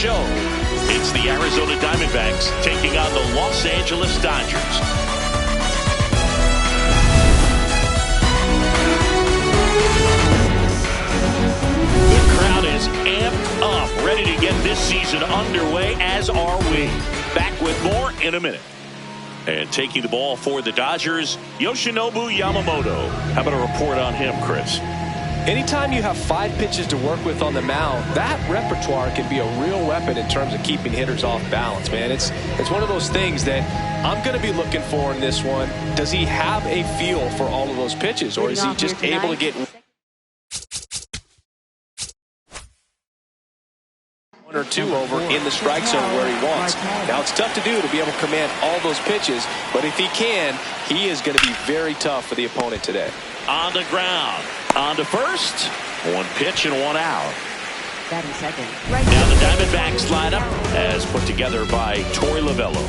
show. It's the Arizona Diamondbacks taking on the Los Angeles Dodgers. The crowd is amped up, ready to get this season underway, as are we. Back with more in a minute. And taking the ball for the Dodgers, Yoshinobu Yamamoto. How about a report on him, Chris? Anytime you have 5 pitches to work with on the mound, that repertoire can be a real weapon in terms of keeping hitters off balance, man. It's one of those things that I'm going to be looking for in this one. Does he have a feel for all of those pitches, or is he just able to get one or two over in the strike zone where he wants? Now, it's tough to do to be able to command all those pitches, but if he can, he is going to be very tough for the opponent today. On the ground, on to first, 1 pitch and 1 out. Batting second. Now the Diamondbacks lineup as put together by Torey Lovullo.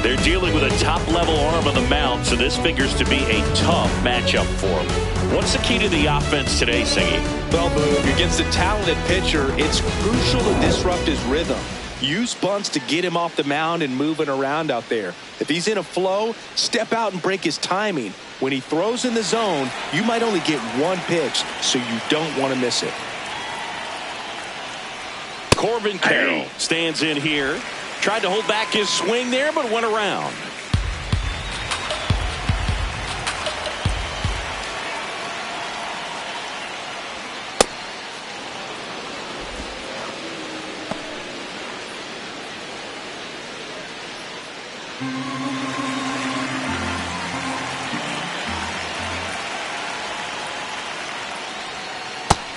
They're dealing with a top-level arm on the mound, so this figures to be a tough matchup for them. What's the key to the offense today, Singy? Well, Boog, against a talented pitcher, it's crucial to disrupt his rhythm. Use bunts to get him off the mound and moving around out there. If he's in a flow, step out and break his timing. When he throws in the zone, you might only get 1 pitch, so you don't want to miss it. Corbin Carroll stands in here. Tried to hold back his swing there, but went around.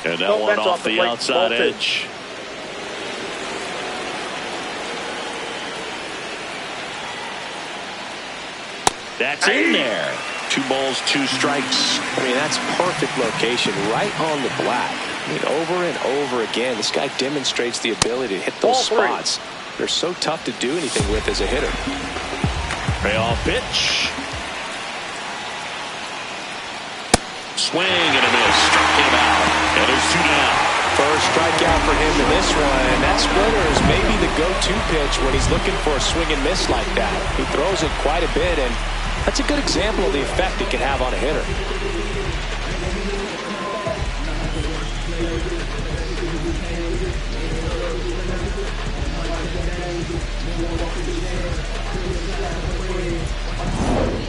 And that one off the outside edge. That's in there. 2 balls, 2 strikes. I mean, that's perfect location, right on the black. I mean, over and over again, this guy demonstrates the ability to hit those spots. They're so tough to do anything with as a hitter. Payoff pitch. Swing and a miss. Struck him out. And there's 2 down. First strikeout for him in this one, and that splitter is maybe the go-to pitch when he's looking for a swing and miss like that. He throws it quite a bit, and that's a good example of the effect it can have on a hitter.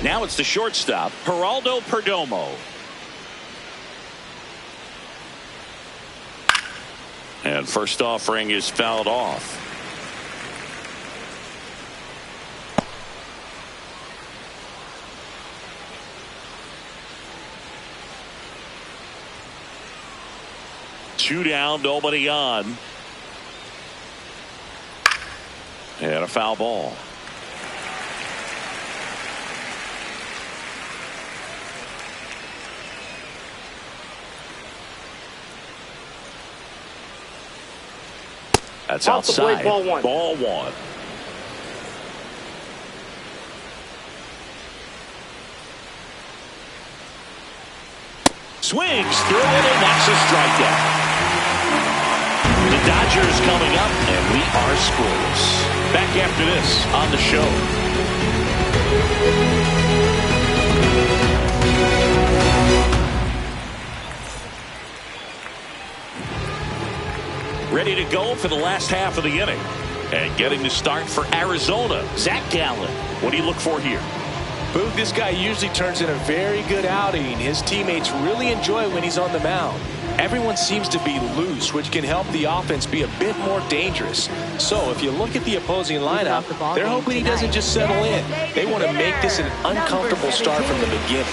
Now it's the shortstop, Geraldo Perdomo. And first offering is fouled off. Two down, nobody on. And a foul ball. That's outside. Ball 1. Ball 1. Swings through it, and that's a strikeout. The Dodgers coming up, and we are scoreless. Back after this on the show. Ready to go for the last half of the inning. And getting the start for Arizona, Zach Gallen. What do you look for here? Boog, this guy usually turns in a very good outing. His teammates really enjoy when he's on the mound. Everyone seems to be loose, which can help the offense be a bit more dangerous. So if you look at the opposing lineup, they're hoping he doesn't just settle in. They want to make this an uncomfortable start from the beginning.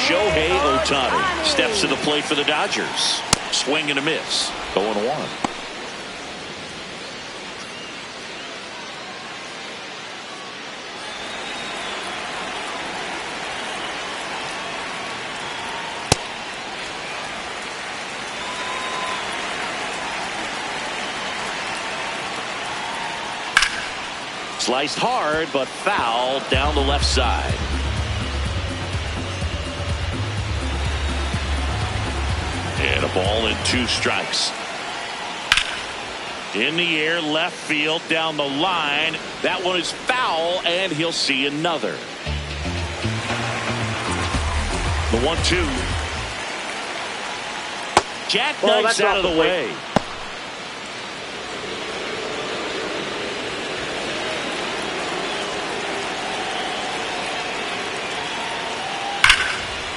Shohei Ohtani steps to the plate for the Dodgers. Swing and a miss. 0-1. Sliced hard, but foul down the left side. And a ball and 2 strikes. In the air, left field, down the line. That one is foul, and he'll see another. The 1-2. Jackknifes out of the way.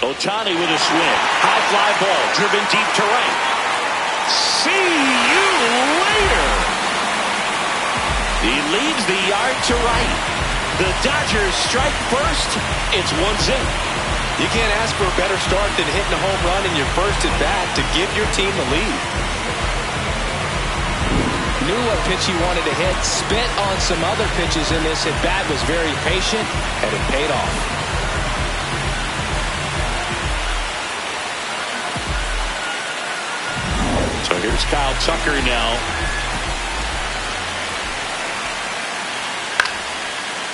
Ohtani with a swing. High fly ball driven deep to right. See you later. He leads the yard to right. The Dodgers strike first. It's 1-0. You can't ask for a better start than hitting a home run in your first at bat to give your team the lead. Knew what pitch he wanted to hit. Spent on some other pitches in this at bat. Was very patient, and it paid off. So here's Kyle Tucker now.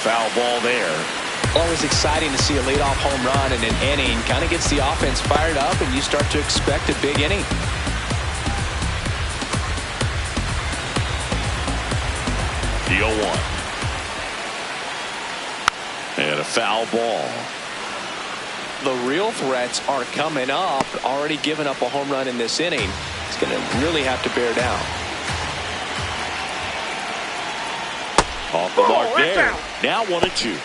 Foul ball there. Always exciting to see a leadoff home run in an inning. Kind of gets the offense fired up, and you start to expect a big inning. The 0-1. And a foul ball. The real threats are coming up. Already giving up a home run in this inning. It's going to really have to bear down. Off the mark there. Now 1-2.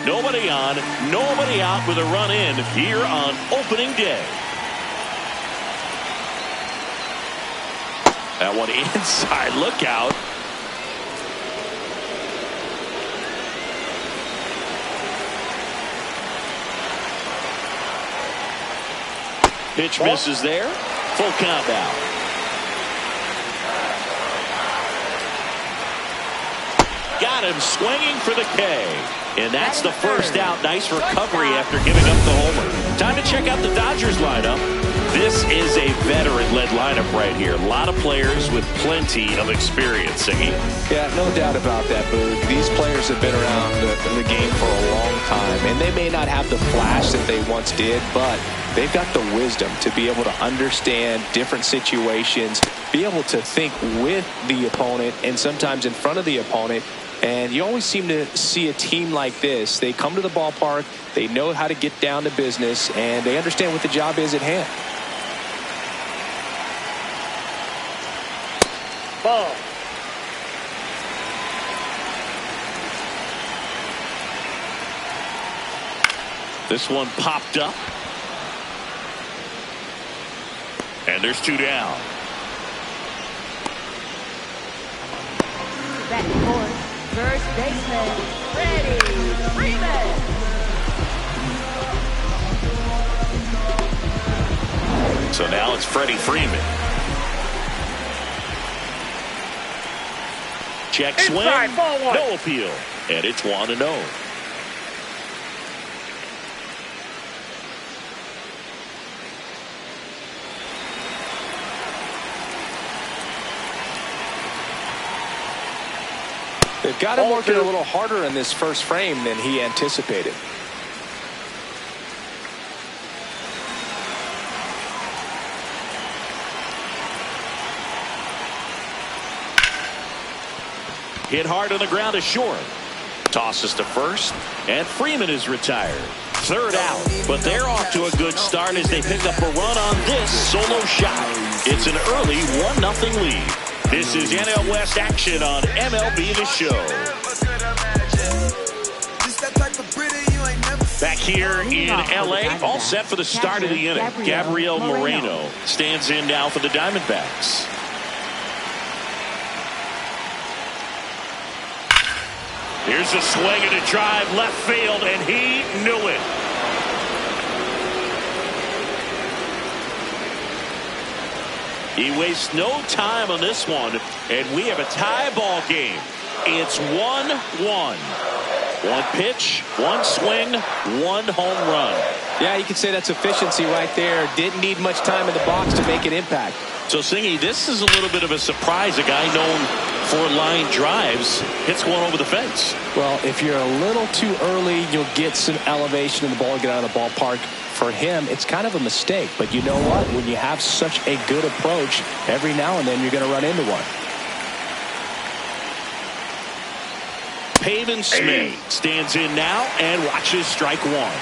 Nobody on, nobody out with a run in here on opening day. That one inside, look out. Pitch misses there. Full count now. Got him swinging for the K. And that's the first out. Nice recovery after giving up the homer. Time to check out the Dodgers lineup. This is a veteran-led lineup right here. A lot of players with plenty of experience, Siggy. Yeah, no doubt about that, Boog. These players have been around the game for a long time, and they may not have the flash that they once did, but they've got the wisdom to be able to understand different situations, be able to think with the opponent and sometimes in front of the opponent. And you always seem to see a team like this. They come to the ballpark, they know how to get down to business, and they understand what the job is at hand. Ball. This one popped up. And there's 2 down. Back and forth. First baseman, Freddie Freeman. So now it's Freddie Freeman. Check swing. Inside, ball 1. No appeal. And it's 1-0. They've got him working a little harder in this first frame than he anticipated. Hit hard on the ground is short. Tosses to first, and Freeman is retired. Third out, but they're off to a good start as they pick up a run on this solo shot. It's an early 1-0 lead. This is NL West action on MLB The Show. Back here in LA, all set for the start of the inning. Gabriel Moreno stands in now for the Diamondbacks. Here's a swing and a drive left field, and he knew it. He wastes no time on this one, and we have a tie ball game. It's 1-1. One pitch, one swing, one home run. Yeah, you could say that's efficiency right there. Didn't need much time in the box to make an impact. So, Singy, this is a little bit of a surprise. A guy known for line drives hits one over the fence. Well, if you're a little too early, you'll get some elevation in the ball, get out of the ballpark. For him, it's kind of a mistake. But you know what? When you have such a good approach, every now and then you're going to run into one. Pavin Smith stands in now and watches strike one.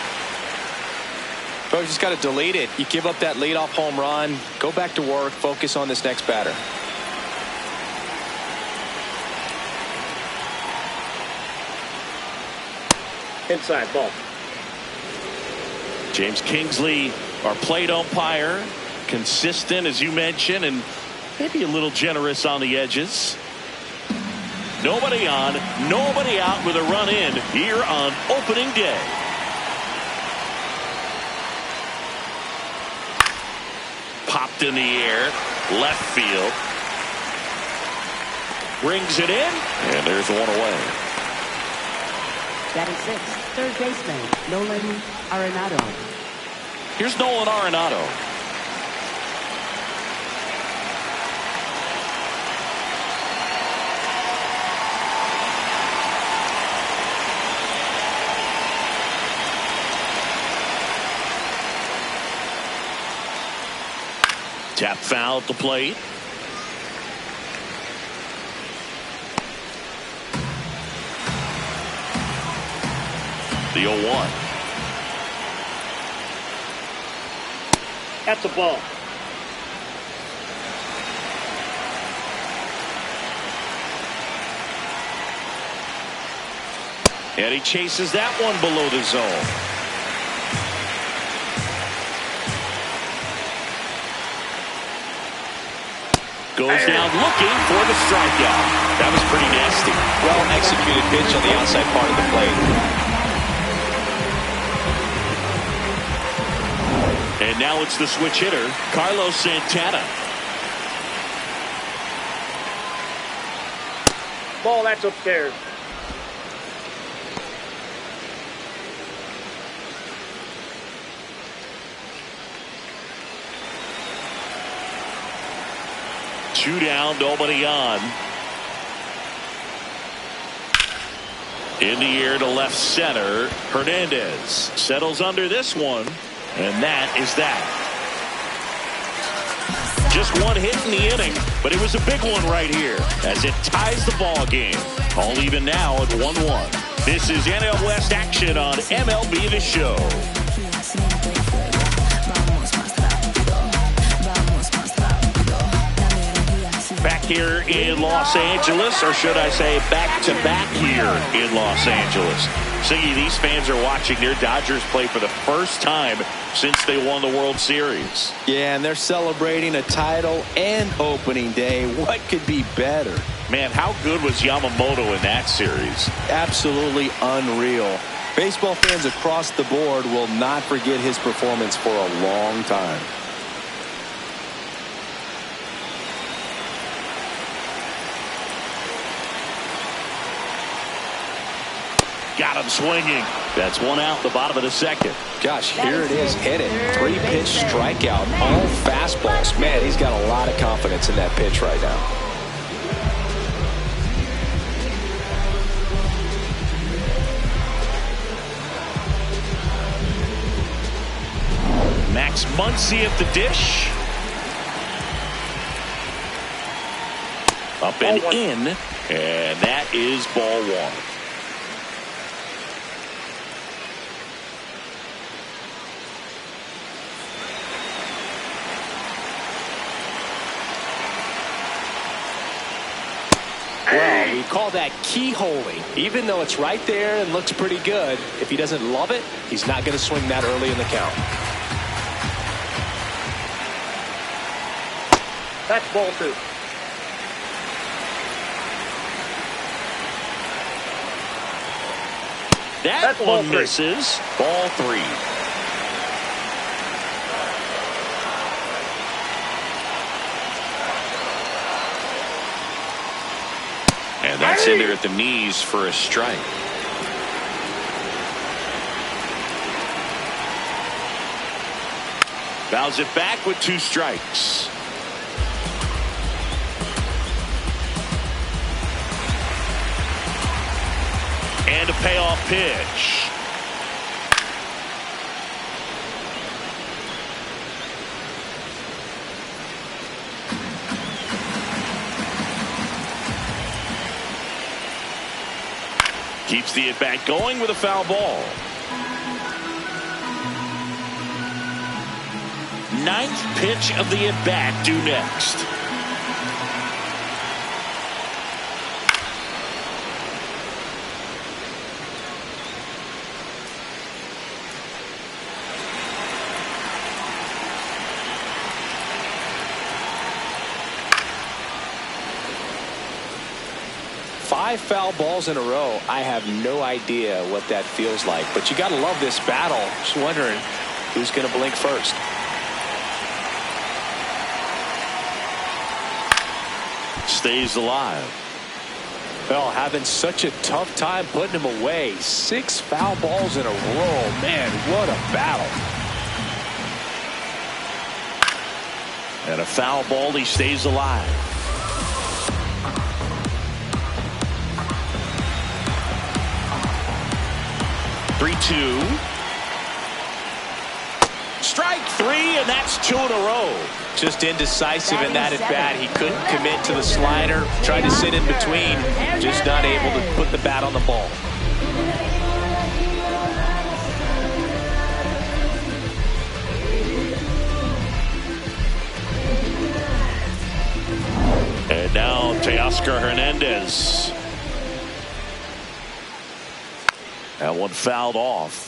But you just got to delete it. You give up that leadoff home run, go back to work, focus on this next batter. Inside ball. James Kingsley, our plate umpire, consistent as you mentioned, and maybe a little generous on the edges. Nobody on, nobody out with a run in here on opening day. Popped in the air, left field. Brings it in, and there's one away. Batting sixth, third baseman, Nolan Arenado. Here's Nolan Arenado. Tap foul at the plate. The 0-1. That's a ball. And he chases that one below the zone. Goes down looking for the strikeout. That was pretty nasty. Well executed pitch on the outside part of the plate. And now it's the switch hitter, Carlos Santana. Ball, that's upstairs. Two down, nobody on. In the air to left center. Hernandez settles under this one. And that is that. Just one hit in the inning, but it was a big one right here as it ties the ball game. All even now at 1-1. This is NL West action on MLB The Show. Back here in Los Angeles, or should I say back-to-back here in Los Angeles. Siggy, these fans are watching their Dodgers play for the first time since they won the World Series. Yeah, and they're celebrating a title and opening day. What could be better? Man, how good was Yamamoto in that series? Absolutely unreal. Baseball fans across the board will not forget his performance for a long time. Got him swinging. That's one out, the bottom of the second. Gosh, here it is, hit it. 3-pitch strikeout, all fastballs. Man, he's got a lot of confidence in that pitch right now. Max Muncy at the dish. Up and in, and that is ball one. Well, we call that keyholing. Even though it's right there and looks pretty good, if he doesn't love it, he's not going to swing that early in the count. That's ball two. That one misses. Ball three. And that's in there at the knees for a strike. Fouls it back with 2 strikes. And a payoff pitch. Keeps the at-bat going with a foul ball. Ninth pitch of the at-bat due next. Five foul balls in a row. I have no idea what that feels like, but you got to love this battle. Just wondering who's going to blink first. Stays alive. Well, having such a tough time putting him away. 6 foul balls in a row. Man, what a battle. And a foul ball, he stays alive. Three-two. Strike 3, and that's 2 in a row. Just indecisive in that at bat. He couldn't commit to the slider. Tried to sit in between. Just not able to put the bat on the ball. And now Teoscar Hernandez. That one fouled off.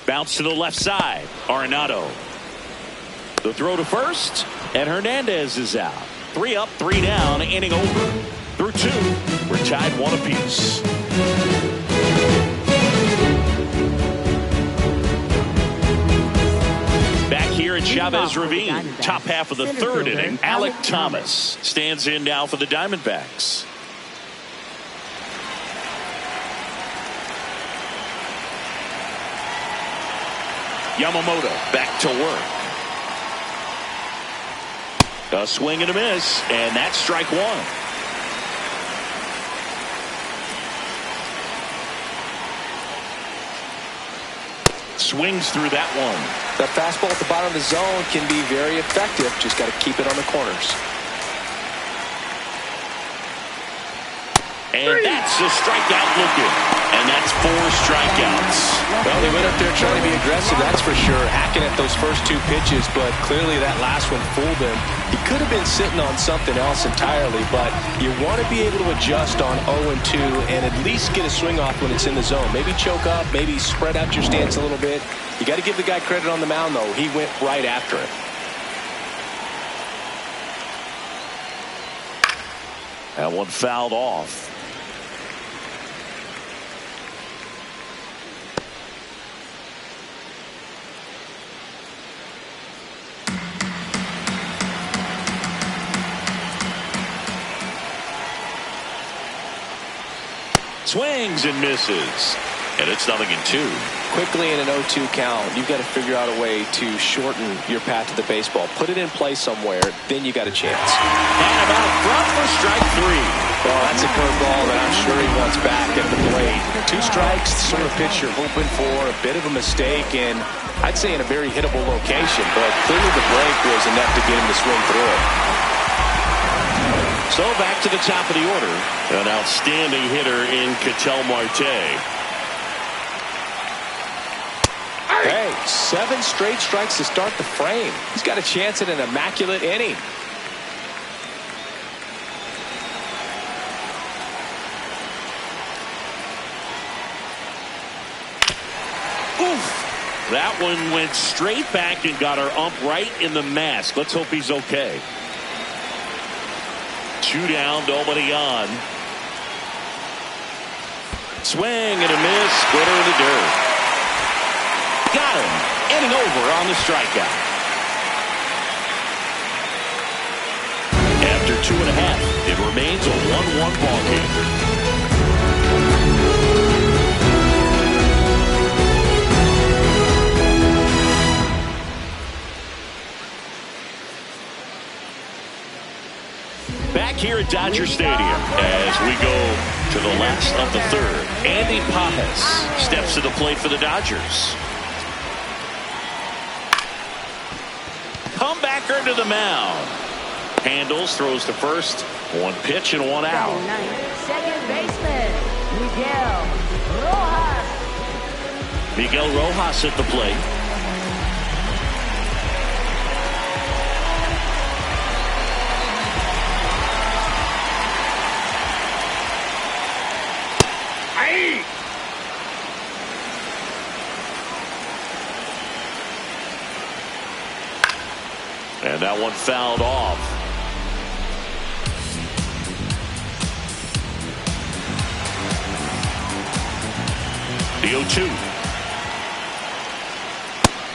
Bounce to the left side. Arenado. The throw to first, and Hernandez is out. 3 up, 3 down, inning over. Through 2, we're tied 1 apiece. Back here at Chavez Ravine, top half of the 3rd inning, Alec Thomas stands in now for the Diamondbacks. Yamamoto back to work. A swing and a miss, and that's strike 1. Swings through that one. That fastball at the bottom of the zone can be very effective. Just got to keep it on the corners. And that's a strikeout looking. And that's 4 strikeouts. Well, they went up there trying to be aggressive, that's for sure. Hacking at those first 2 pitches, but clearly that last one fooled him. He could have been sitting on something else entirely, but you want to be able to adjust on 0-2 and at least get a swing off when it's in the zone. Maybe choke up, maybe spread out your stance a little bit. You got to give the guy credit on the mound, though. He went right after it. That one fouled off. Swings and misses. And it's 0-2. Quickly in an 0-2 count, you've got to figure out a way to shorten your path to the baseball. Put it in play somewhere, then you got a chance. And about front for strike 3. Well, that's a curveball that I'm sure he wants back at the plate. 2 strikes, the sort of pitch you're hoping for, a bit of a mistake, and I'd say in a very hittable location, but clearly the break was enough to get him to swing through it. So back to the top of the order. An outstanding hitter in Ketel Marte. Hey, 7 straight strikes to start the frame. He's got a chance at an immaculate inning. Oof. That one went straight back and got our ump right in the mask. Let's hope he's okay. 2 down, nobody on. Swing and a miss. Splitter in the dirt. Got him. Inning over on the strikeout. After 2.5, it remains a 1-1 ball game. here at Dodger Stadium as we go to the last of the third. Andy Pajes steps to the plate for the Dodgers. Comebacker to the mound. Handles, throws to first. One pitch and one out. Second baseman, Miguel Rojas. Miguel Rojas at the plate. And that one fouled off. The 0-2.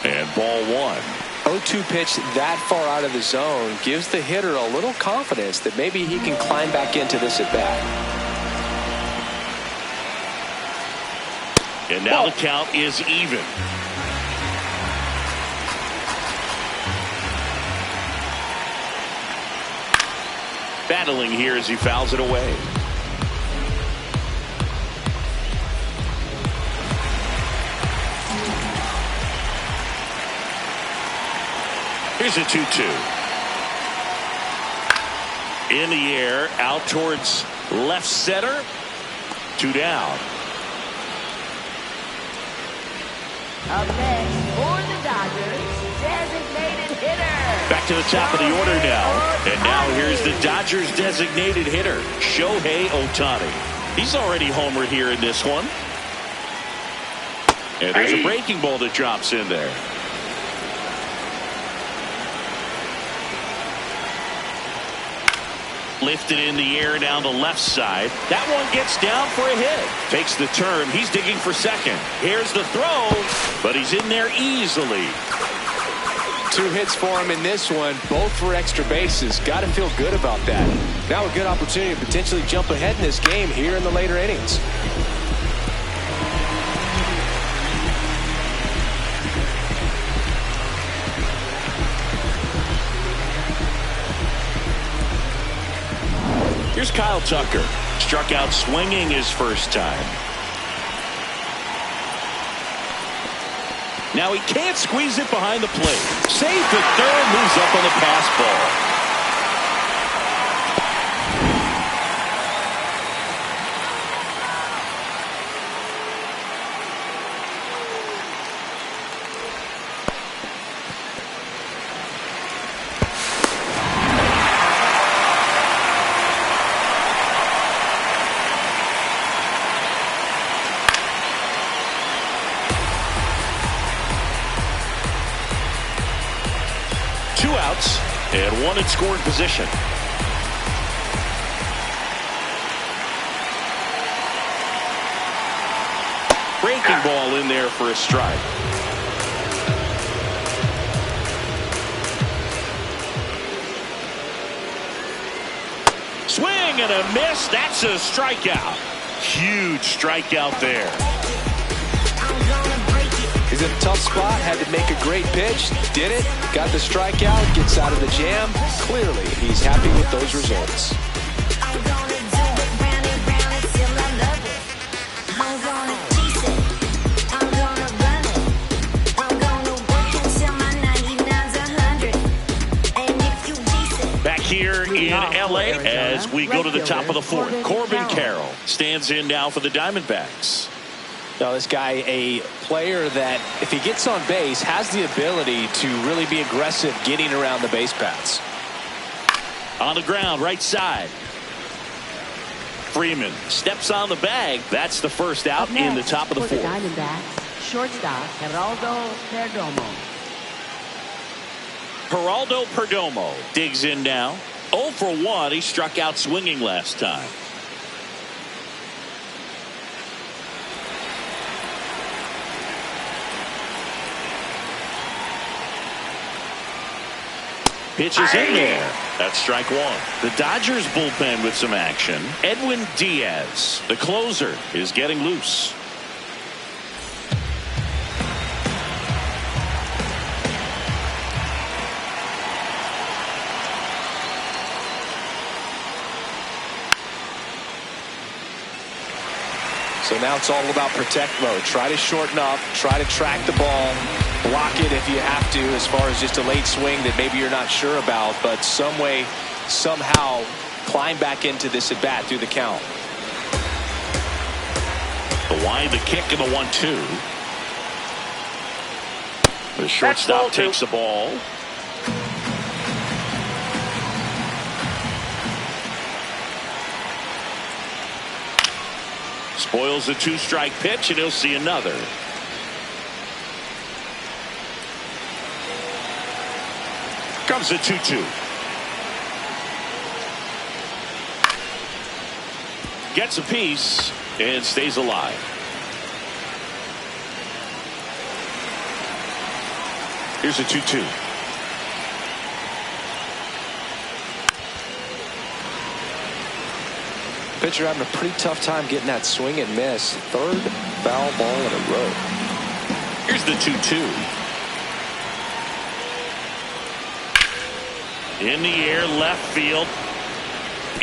And ball one. 0-2 pitch that far out of the zone gives the hitter a little confidence that maybe he can climb back into this at bat. And now the count is even. Battling here as he fouls it away. Here's a 2-2. In the air, out towards left center. 2 down. Up next for the Dodgers, designated hitter. Back to the top of the order now. And now here's the Dodgers designated hitter, Shohei Ohtani. He's already homered here in this one. And there's a breaking ball that drops in there. Lifted in the air down the left side. That one gets down for a hit. Takes the turn. He's digging for second. Here's the throw, but he's in there easily. 2 hits for him in this one, both for extra bases. Got to feel good about that. Now a good opportunity to potentially jump ahead in this game here in the later innings. Here's Kyle Tucker. Struck out swinging his first time. Now he can't squeeze it behind the plate. Safe at third, moves up on the pass ball. And one in scoring position. Breaking ball in there for a strike. Swing and a miss. That's a strikeout. Huge strikeout there. He's in a tough spot, had to make a great pitch, did it, got the strikeout, gets out of the jam. Clearly, he's happy with those results. Back here in L.A. as we go to the top of the fourth. Corbin Carroll stands in now for the Diamondbacks. Now, this guy, a player that, if he gets on base, has the ability to really be aggressive getting around the base paths. On the ground, right side. Freeman steps on the bag. That's the first out in the top of the fourth. Diamondbacks, shortstop Geraldo Perdomo. Geraldo Perdomo digs in now. 0 for 1. He struck out swinging last time. Pitches in there. That's strike one. The Dodgers bullpen with some action. Edwin Diaz, the closer, is getting loose. So now it's all about protect mode. Try to shorten up, try to track the ball, block it if you have to, as far as just a late swing that maybe you're not sure about, but some way, somehow climb back into this at bat through the count. The wind, the kick, and the 1-2. The shortstop takes the ball. Spoils the 2-strike pitch, and he'll see another. Comes the 2-2. Gets a piece and stays alive. Here's a 2-2. Pitcher having a pretty tough time getting that swing and miss. Third foul ball in a row. Here's the 2-2. In the air, left field.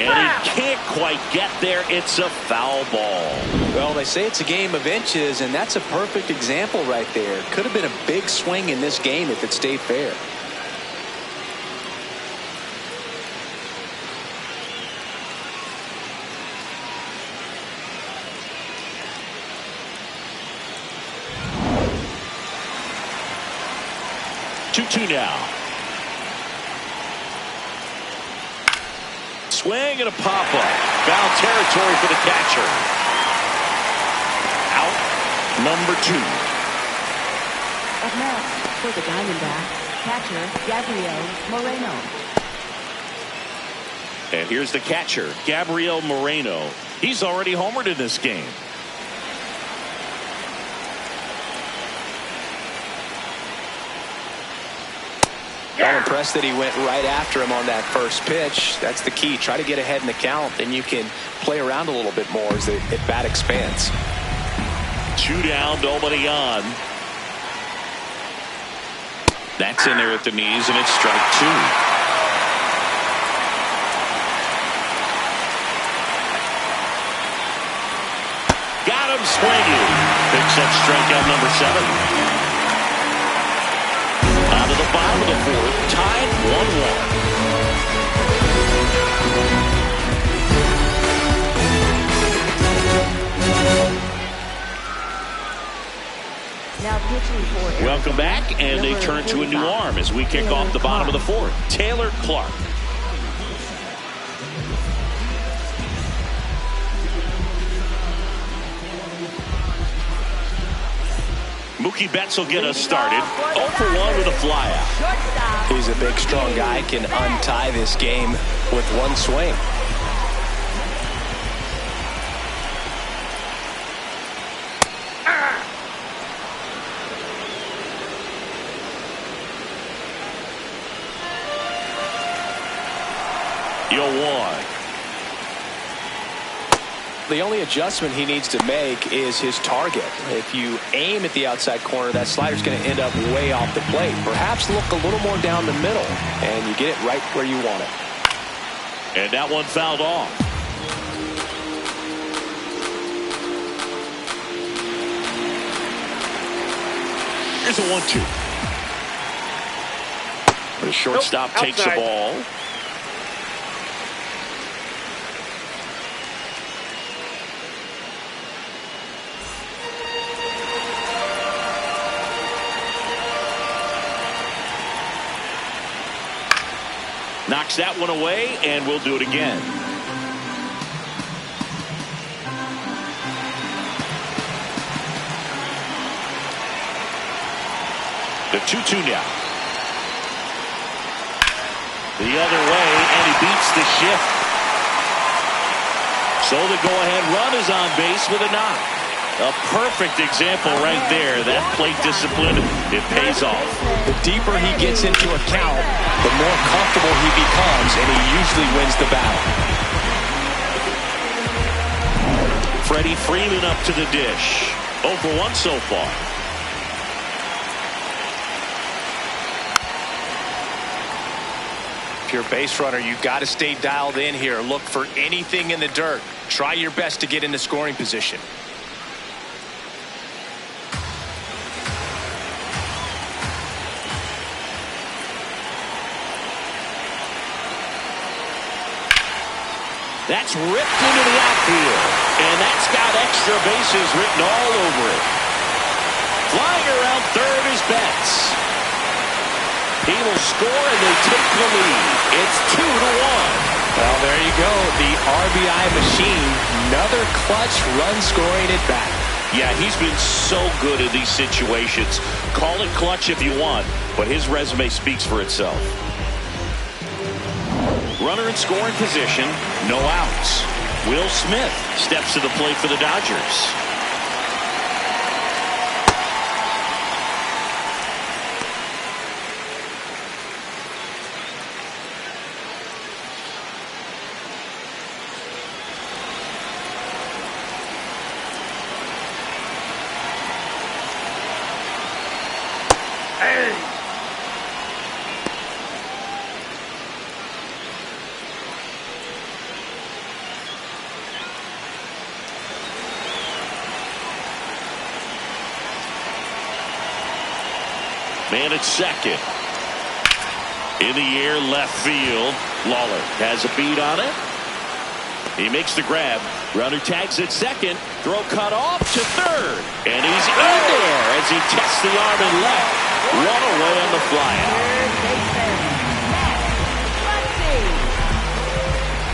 And he can't quite get there. It's a foul ball. Well, they say it's a game of inches, and that's a perfect example right there. Could have been a big swing in this game if it stayed fair. Two now. Swing and a pop-up. Foul territory for the catcher. Out number 2. Up next for the Diamondbacks, catcher Gabriel Moreno. And here's the catcher, Gabriel Moreno. He's already homered in this game. I'm impressed that he went right after him on that first pitch. That's the key. Try to get ahead in the count, then you can play around a little bit more as the at bat expands. 2 down, nobody on. That's in there at the knees, and it's strike 2. Got him swinging. Picks up strikeout number 7. To the bottom of the 4th, tied 1-1. Now pitching for Welcome back, and they turn to a new arm as we kick off the bottom of the 4th. Taylor Clark. Mookie Betts will get us started. 0 for 1 with a flyout. He's a big, strong guy. Can untie this game with one swing. Yo, 1. The only adjustment he needs to make is his target. If you aim at the outside corner, that slider's going to end up way off the plate. Perhaps look a little more down the middle, and you get it right where you want it. And that one fouled off. Here's a 1-2. The shortstop takes the ball. Knocks that one away, and we'll do it again. The 2-2 now. The other way, and he beats the shift. So the go-ahead run is on base with a knock. A perfect example right there. That plate discipline, it pays off. The deeper he gets into a count, the more comfortable he becomes, and he usually wins the battle. Freddie Freeman up to the dish. 0 for 1 so far. If you're a base runner, you've got to stay dialed in here. Look for anything in the dirt. Try your best to get into scoring position. That's ripped into the outfield. And that's got extra bases written all over it. Flying around third is Betts. He will score and they take the lead. It's 2-1. Well, there you go. The RBI machine. Another clutch run scoring at bat. Yeah, he's been so good in these situations. Call it clutch if you want, but his resume speaks for itself. Runner in scoring position, no outs. Will Smith steps to the plate for the Dodgers. Man at second. In the air, left field. Lawler has a beat on it. He makes the grab. Runner tags at second. Throw cut off to third. And he's in there as he tests the arm and left. One away on the flyout.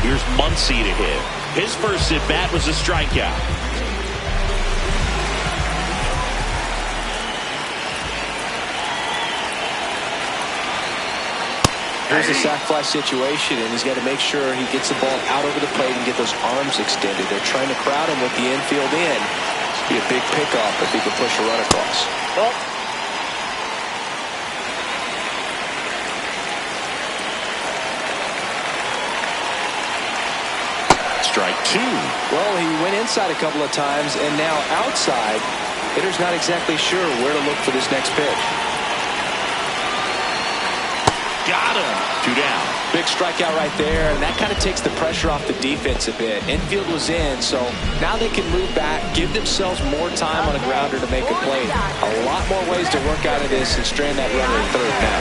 Here's Muncy to hit. His first at bat was a strikeout. Here's a sac fly situation, and he's got to make sure he gets the ball out over the plate and get those arms extended. They're trying to crowd him with the infield in. It'd be a big pickoff if he could push a run across. Oh. Strike two. Well, he went inside a couple of times, and now outside. Hitter's not exactly sure where to look for this next pitch. Got him. 2 down. Big strikeout right there, and that kind of takes the pressure off the defense a bit. Infield was in, so now they can move back, give themselves more time on a grounder to make a play. A lot more ways to work out of this and strand that runner at third now.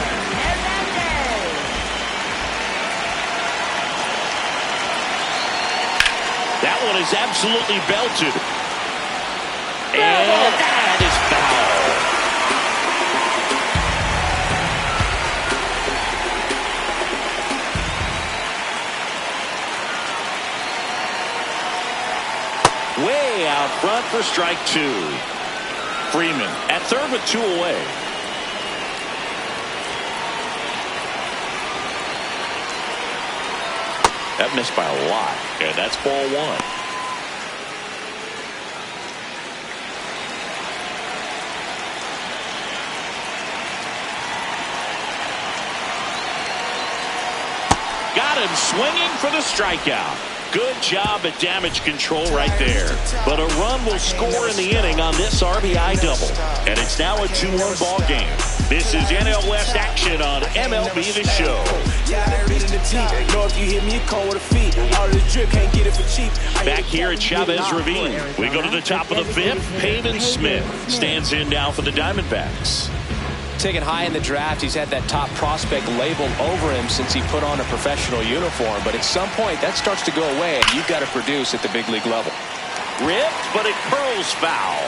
That one is absolutely belted. And that is foul. Way out front for strike two. Freeman at third with 2 away. That missed by a lot, and that's ball one. Got him swinging for the strikeout. Good job at damage control right there. But a run will score in the inning on this RBI double. And it's now a 2-1 ball game. This is NL West action on MLB The Show. Back here at Chavez Ravine, we go to the top of the 5th. Pavin Smith stands in now for the Diamondbacks. Taken high in the draft, he's had that top prospect labeled over him since he put on a professional uniform. But at some point, that starts to go away, and you've got to produce at the big league level. Ripped, but it curls foul.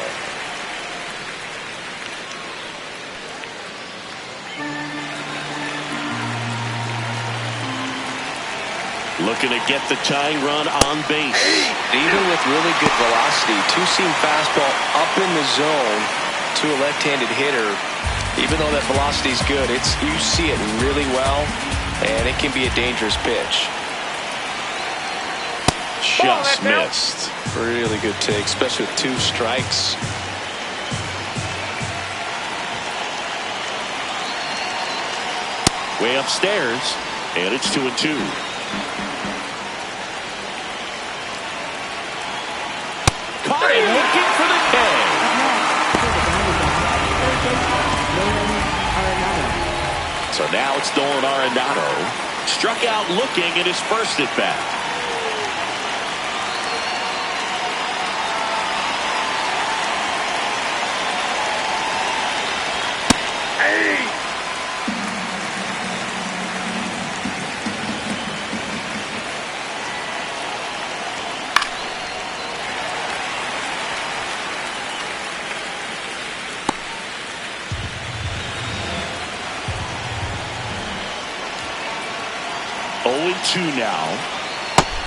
Looking to get the tying run on base. Even with really good velocity, two-seam fastball up in the zone to a left-handed hitter. Even though that velocity is good, you see it really well, and it can be a dangerous pitch. Just missed. Really good take, especially with 2 strikes. Way upstairs, and it's 2-2. Caught it looking for the K. So now it's Nolan Arenado. Struck out looking at his first at bat. 0-2 now.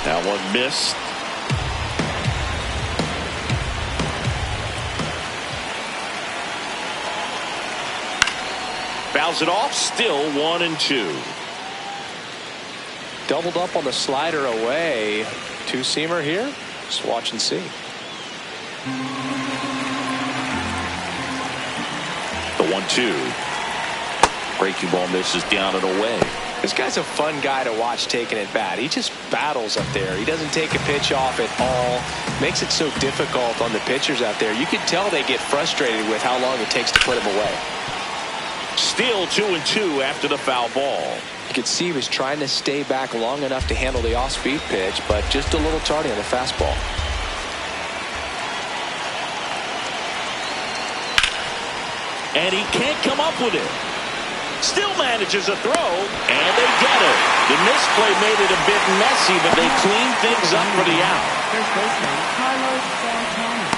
That one missed. Fouls it off. Still 1-2. Doubled up on the slider away. Two-seamer here. Just watch and see. The 1-2. Breaking ball misses down and away. This guy's a fun guy to watch taking at bat. He just battles up there. He doesn't take a pitch off at all. Makes it so difficult on the pitchers out there. You can tell they get frustrated with how long it takes to put him away. Still 2-2 after the foul ball. You could see he was trying to stay back long enough to handle the off-speed pitch, but just a little tardy on the fastball. And he can't come up with it. Still manages a throw, and they get it. The misplay made it a bit messy, but they clean things up for the out. First baseman, Carlos Santana.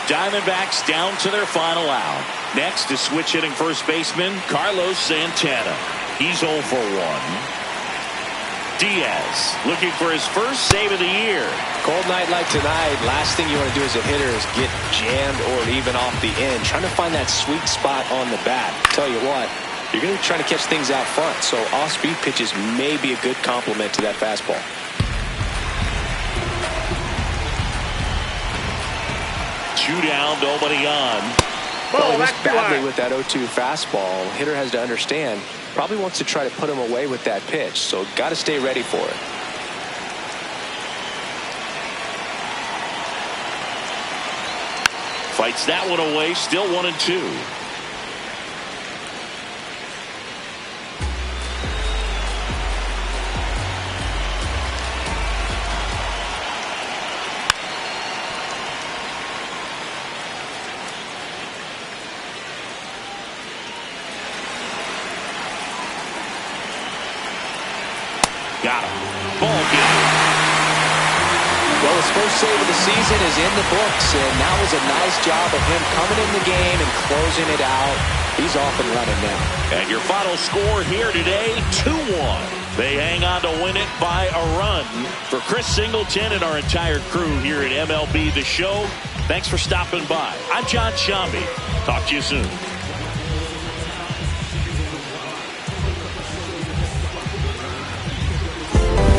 Diamondbacks down to their final out. Next is switch hitting first baseman Carlos Santana. He's 0 for 1. Diaz looking for his first save of the year. Cold night like tonight, last thing you want to do as a hitter is get jammed or even off the end. Trying to find that sweet spot on the bat. Tell you what, you're going to try to catch things out front, so off-speed pitches may be a good complement to that fastball. Two down, nobody on. Well, he missed badly with that 0-2 fastball. Hitter has to understand, probably wants to try to put him away with that pitch, so got to stay ready for it. Fights that one away, still 1-2. Got him. Ball game. Well, his first save of the season is in the books, and that was a nice job of him coming in the game and closing it out. He's off and running now. And your final score here today, 2-1. They hang on to win it by a run. For Chris Singleton and our entire crew here at MLB The Show, thanks for stopping by. I'm John Shambi. Talk to you soon.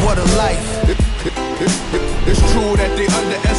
What a life. It's true that they underestimate